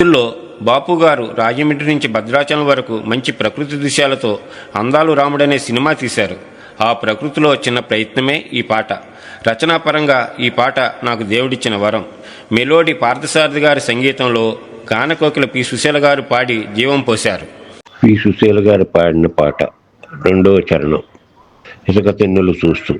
లో బాపుగారు రాజమండ్రి నుంచి భద్రాచలం వరకు మంచి ప్రకృతి దృశ్యాలతో అందాలు రాముడనే సినిమా తీశారు. ఆ ప్రకృతిలో చిన్న ప్రయత్నమే ఈ పాట. రచనాపరంగా ఈ పాట నాకు దేవుడిచ్చిన వరం. మెలోడీ పార్థసారథి గారి సంగీతంలో గానకోకిల పి. సుశీల గారు పాడి జీవం పోశారు. పి. సుశీల గారు పాడిన పాట రెండో చరణం. ఇసుక తెన్నులు చూస్తూ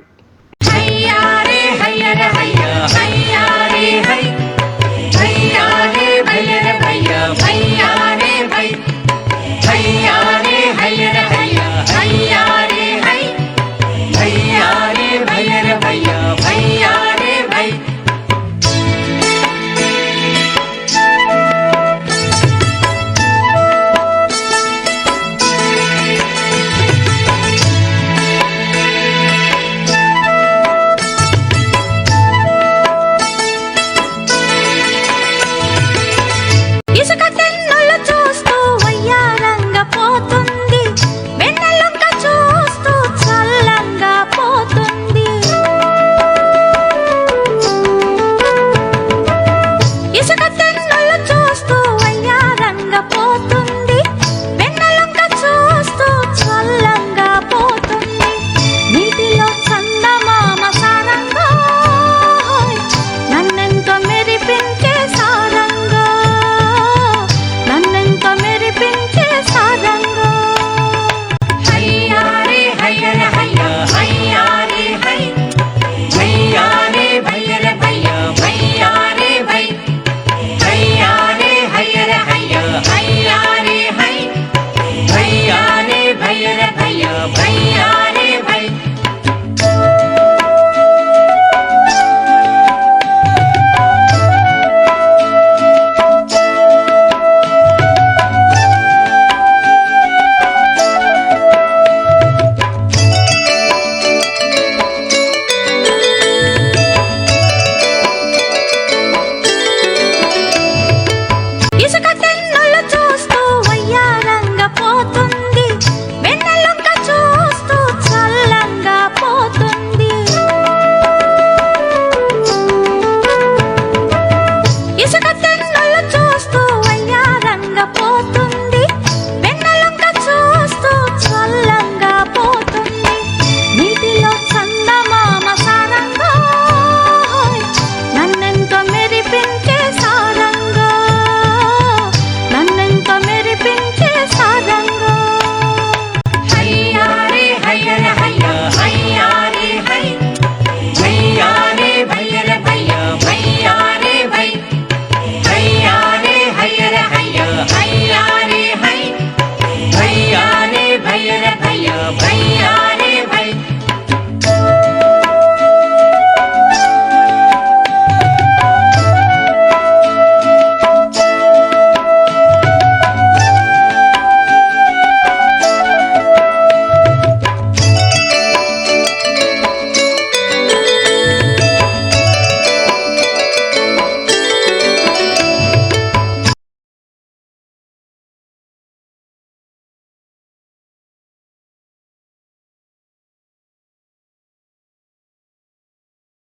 పోతూ